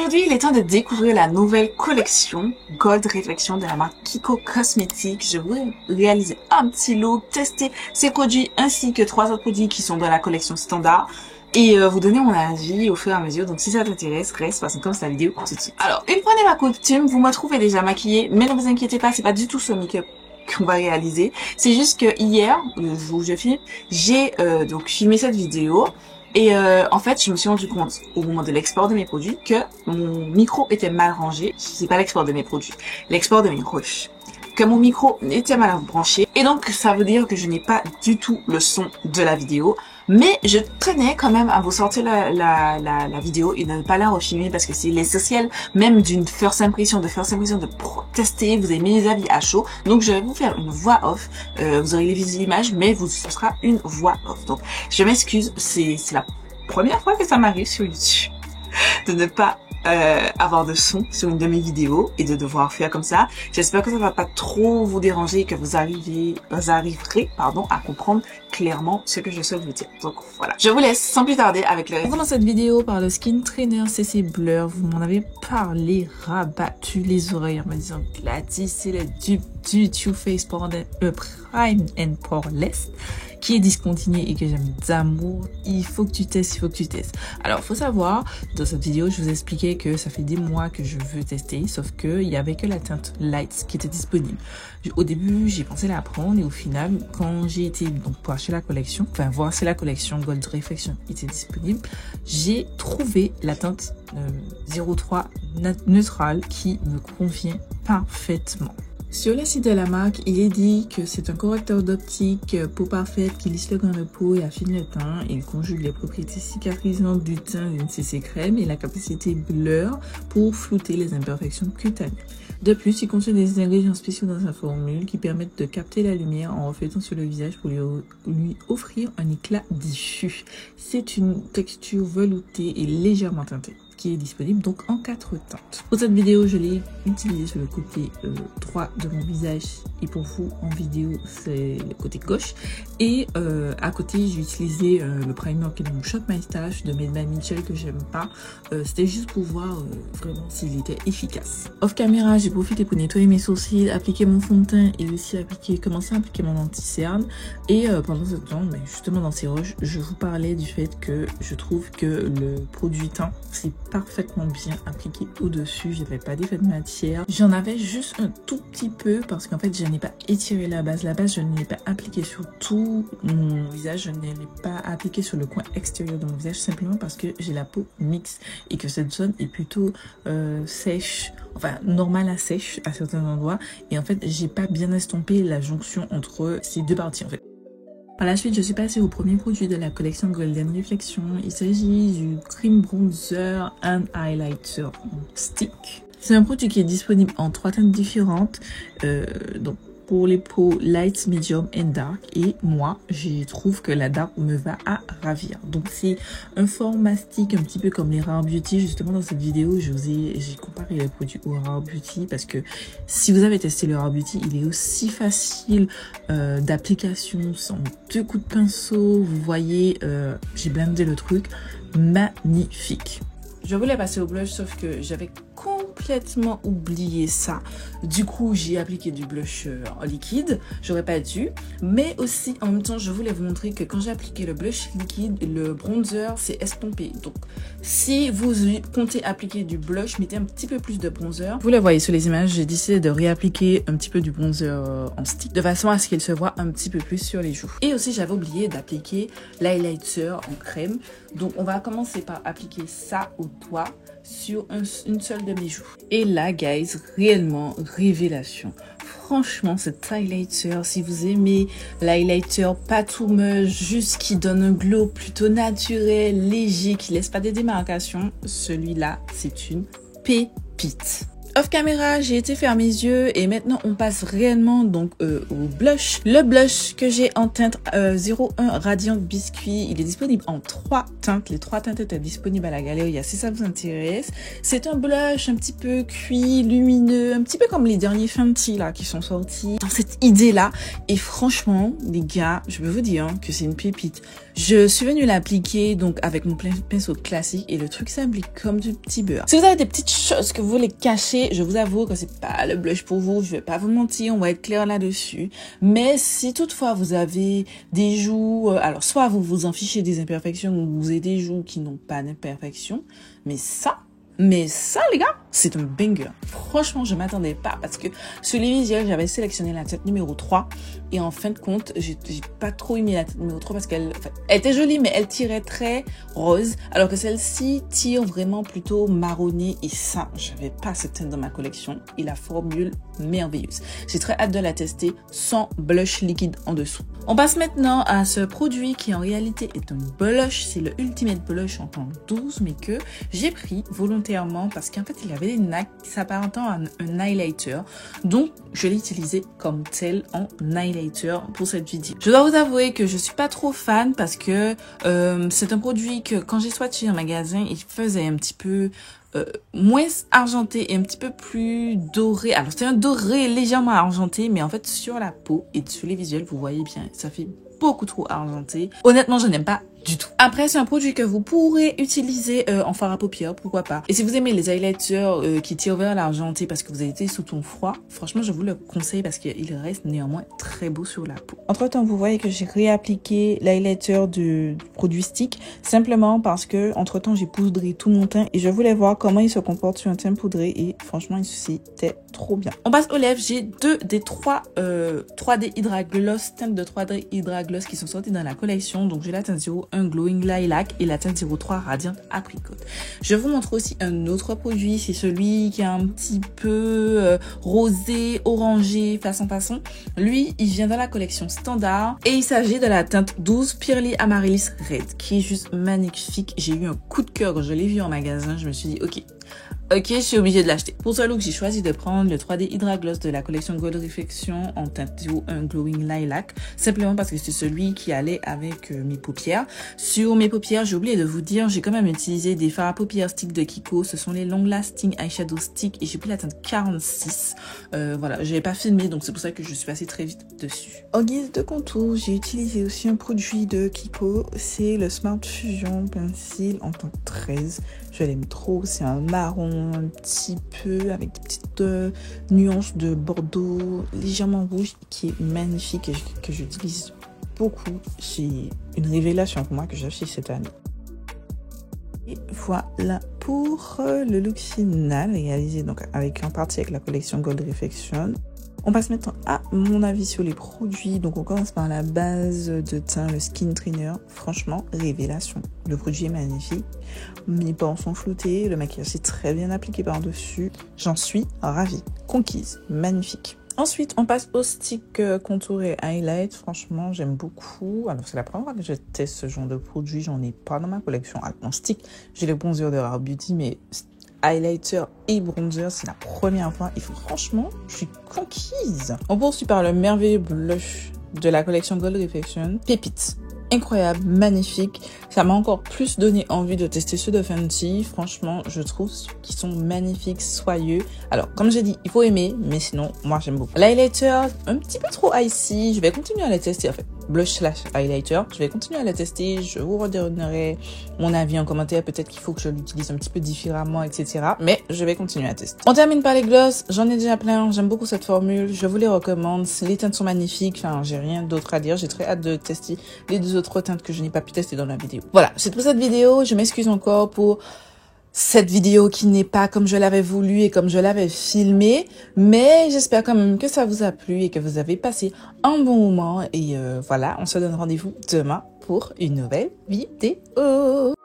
Aujourd'hui, il est temps de découvrir la nouvelle collection Gold Reflection de la marque Kiko Cosmetics. Je vais réaliser un petit look, tester ces produits ainsi que 3 autres produits qui sont dans la collection standard et vous donner mon avis au fur et à mesure. Donc si ça t'intéresse, reste parce que comme c'est la vidéo tout de suite. Alors, une fois n'est ma coutume, vous me trouvez déjà maquillée, mais ne vous inquiétez pas, c'est pas du tout ce make-up qu'on va réaliser. C'est juste que hier, le jour où je filme, j'ai donc filmé cette vidéo. Et en fait, je me suis rendu compte au moment de l'export de mes produits que mon micro était mal rangé. C'est pas l'export de mes produits, l'export de mes rushs. Que mon micro était mal branché. Et donc, ça veut dire que je n'ai pas du tout le son de la vidéo. Mais je tenais quand même à vous sortir la vidéo et de ne pas la refilmer parce que c'est l'essentiel même d'une first impression, de tester, vous avez mis les avis à chaud. Donc, je vais vous faire une voix off. Vous aurez les images, mais ce sera une voix off. Donc, je m'excuse, c'est la première fois que ça m'arrive sur YouTube de ne pas avoir de son sur une de mes vidéos et de devoir faire comme ça. J'espère que ça va pas trop vous déranger et que vous arriverez à comprendre clairement ce que je souhaite vous dire. Donc voilà. Je vous laisse sans plus tarder avec le reste. On commence cette vidéo par le Skin Trainer CC Blur. Vous m'en avez parlé, rabattu les oreilles en me disant Gladys, c'est le dupe du Too Faced Prime and Poreless qui est discontinué et que j'aime d'amour. Il faut que tu testes, Alors, faut savoir, dans cette vidéo, je vous expliquais que ça fait des mois que je veux tester, sauf que il y avait que la teinte Light qui était disponible. Au début, j'ai pensé la prendre et au final, quand j'ai été donc pour acheter la collection, enfin voir si la collection Gold Reflection était disponible, j'ai trouvé la teinte 03 neutrale qui me convient parfaitement. Sur le site de la marque, il est dit que c'est un correcteur d'optique, peau parfaite qui lisse le grain de peau et affine le teint. Il conjugue les propriétés cicatrisantes du teint d'une CC crème et la capacité blur pour flouter les imperfections cutanées. De plus, il contient des ingrédients spéciaux dans sa formule qui permettent de capter la lumière en reflétant sur le visage pour lui offrir un éclat diffus. C'est une texture veloutée et légèrement teintée qui est disponible donc en 4 teintes. Pour cette vidéo, je l'ai utilisé sur le côté droit de mon visage et pour vous en vidéo c'est le côté gauche et à côté j'ai utilisé le primer qui est dans mon Shop My Stash de Made by Mitchell que j'aime pas. C'était juste pour voir vraiment s'il était efficace. Off caméra, j'ai profité pour nettoyer mes sourcils, appliquer mon fond de teint et aussi commencer à appliquer mon anti-cerne. Et pendant ce temps, justement dans ces rushs, je vous parlais du fait que je trouve que le produit teint c'est parfaitement bien appliqué au-dessus. J'avais pas d'effet de matière. J'en avais juste un tout petit peu parce qu'en fait, je n'ai pas étiré la base. La base, je ne l'ai pas appliquée sur tout mon visage. Je ne l'ai pas appliquée sur le coin extérieur de mon visage simplement parce que j'ai la peau mixte et que cette zone est plutôt sèche, enfin normale à sèche à certains endroits. Et en fait, j'ai pas bien estompé la jonction entre ces deux parties en fait. Par la suite, je suis passée au premier produit de la collection Golden Reflection. Il s'agit du Cream Bronzer and Highlighter Stick. C'est un produit qui est disponible en 3 teintes différentes. Donc pour les peaux light, medium and dark. Et moi, je trouve que la dark me va à ravir. Donc c'est un format stick un petit peu comme les Rare Beauty. Justement dans cette vidéo, j'ai comparé les produits au Rare Beauty parce que si vous avez testé le Rare Beauty, il est aussi facile d'application sans 2 coups de pinceau. Vous voyez, j'ai blendé le truc, magnifique. Je voulais passer au blush sauf que j'avais complètement oublié ça. Du coup, j'ai appliqué du blush en liquide. J'aurais pas dû. Mais aussi, en même temps, je voulais vous montrer que quand j'ai appliqué le blush liquide, le bronzer s'est estompé. Donc, si vous comptez appliquer du blush, mettez un petit peu plus de bronzer. Vous le voyez sur les images, j'ai décidé de réappliquer un petit peu du bronzer en stick de façon à ce qu'il se voit un petit peu plus sur les joues. Et aussi, j'avais oublié d'appliquer l'highlighter en crème. Donc, on va commencer par appliquer ça au doigt sur une seule de mes joues. Et là, guys, réellement, révélation. Franchement, cet highlighter, si vous aimez l'highlighter pas too much, juste qui donne un glow plutôt naturel, léger, qui laisse pas des démarcations, celui-là, c'est une pépite. Off caméra, j'ai été faire mes yeux et maintenant on passe réellement donc au blush. Le blush que j'ai en teinte 01 Radiant Biscuit, il est disponible en 3 teintes. Les 3 teintes étaient disponibles à la galerie si ça vous intéresse. C'est un blush un petit peu cuit, lumineux, un petit peu comme les derniers Fenty là qui sont sortis dans cette idée là. Et franchement, les gars, je peux vous dire que c'est une pépite. Je suis venue l'appliquer donc avec mon pinceau classique et le truc s'applique comme du petit beurre. Si vous avez des petites choses que vous voulez cacher, je vous avoue que c'est pas le blush pour vous, je vais pas vous mentir, on va être clair là-dessus. Mais si toutefois vous avez des joues, alors soit vous vous en fichez des imperfections ou vous avez des joues qui n'ont pas d'imperfections, mais ça, les gars, c'est un banger. Franchement, je m'attendais pas parce que sur les visuels, j'avais sélectionné la teinte numéro 3 et en fin de compte, j'ai pas trop aimé la teinte numéro 3 parce qu'elle était jolie, mais elle tirait très rose, alors que celle-ci tire vraiment plutôt marronné et ça, j'avais pas cette teinte dans ma collection et la formule merveilleuse. J'ai très hâte de la tester sans blush liquide en dessous. On passe maintenant à ce produit qui en réalité est un blush, c'est le Ultimate Blush en temps 12, mais que j'ai pris volontairement parce qu'en fait il y avait des nacs qui s'apparentant à un highlighter, donc je l'ai utilisé comme tel en highlighter pour cette vidéo. Je dois vous avouer que je suis pas trop fan parce que c'est un produit que quand j'ai swatché en magasin, il faisait un petit peu moins argenté et un petit peu plus doré. Alors c'est un doré légèrement argenté, mais en fait sur la peau et sur les visuels, vous voyez bien, ça fait beaucoup trop argenté. Honnêtement, je n'aime pas du tout. Après, c'est un produit que vous pourrez utiliser en fard à paupières, pourquoi pas. Et si vous aimez les highlighters qui tirent vers l'argenté parce que vous avez été sous ton froid, franchement, je vous le conseille parce qu'il reste néanmoins très beau sur la peau. Entre temps, vous voyez que j'ai réappliqué l'highlighter du produit stick simplement parce que entre temps, j'ai poudré tout mon teint et je voulais voir comment il se comporte sur un teint poudré et franchement, c'était trop bien. On passe aux lèvres. J'ai deux des 3D Hydra Gloss, teintes de 3D Hydra Gloss qui sont sorties dans la collection. Donc, j'ai la teinte 01 Glowing Lilac et la teinte 03 Radiant Apricot. Je vous montre aussi un autre produit, c'est celui qui est un petit peu rosé, orangé, façon. Lui, il vient dans la collection standard et il s'agit de la teinte 12 Pearly Amaryllis Red qui est juste magnifique. J'ai eu un coup de cœur quand je l'ai vu en magasin, je me suis dit ok, je suis obligée de l'acheter. Pour ce look, j'ai choisi de prendre le 3D Hydra Gloss de la collection Gold Reflection en teinte 01 Glowing Lilac, simplement parce que c'est celui qui allait avec mes paupières. Sur mes paupières, j'ai oublié de vous dire, j'ai quand même utilisé des fards à paupières stick de Kiko. Ce sont les Long Lasting Eyeshadow Stick et j'ai pris la teinte 46. Voilà, je n'avais pas filmé, donc c'est pour ça que je suis passée très vite dessus. En guise de contour, j'ai utilisé aussi un produit de Kiko, c'est le Smart Fusion Pencil en teinte 13. Je l'aime trop, c'est un marron un petit peu avec des petites nuances de bordeaux légèrement rouge qui est magnifique et que j'utilise beaucoup. C'est une révélation pour moi que j'ai acheté cette année. Et voilà pour le look final réalisé donc en partie avec la collection Gold Reflection. On passe maintenant à mon avis sur les produits. Donc on commence par la base de teint, le Skin Trainer. Franchement, révélation. Le produit est magnifique. Mes pores sont floutés. Le maquillage est très bien appliqué par-dessus. J'en suis ravie. Conquise. Magnifique. Ensuite, on passe au stick contour et highlight. Franchement, j'aime beaucoup. Alors, c'est la première fois que je teste ce genre de produit. J'en ai pas dans ma collection. Alors, en stick, j'ai le bronzer de Rare Beauty, mais highlighter et bronzer, c'est la première fois et franchement, je suis conquise. On poursuit par le merveilleux blush de la collection Gold Reflection, Pépite. Incroyable, magnifique. Ça m'a encore plus donné envie de tester ceux de Fenty. Franchement, je trouve qu'ils sont magnifiques, soyeux. Alors, comme j'ai dit, il faut aimer, mais sinon, moi, j'aime beaucoup. L'highlighter, un petit peu trop icy. Je vais continuer à les tester, en fait. Blush slash highlighter. Je vais continuer à la tester. Je vous redonnerai mon avis en commentaire. Peut-être qu'il faut que je l'utilise un petit peu différemment, etc. Mais je vais continuer à tester. On termine par les gloss. J'en ai déjà plein. J'aime beaucoup cette formule. Je vous les recommande. Les teintes sont magnifiques. Enfin, j'ai rien d'autre à dire. J'ai très hâte de tester les deux autres teintes que je n'ai pas pu tester dans la vidéo. Voilà, c'est tout pour cette vidéo. Je m'excuse encore pour cette vidéo qui n'est pas comme je l'avais voulu et comme je l'avais filmé, mais j'espère quand même que ça vous a plu et que vous avez passé un bon moment et voilà, on se donne rendez-vous demain pour une nouvelle vidéo.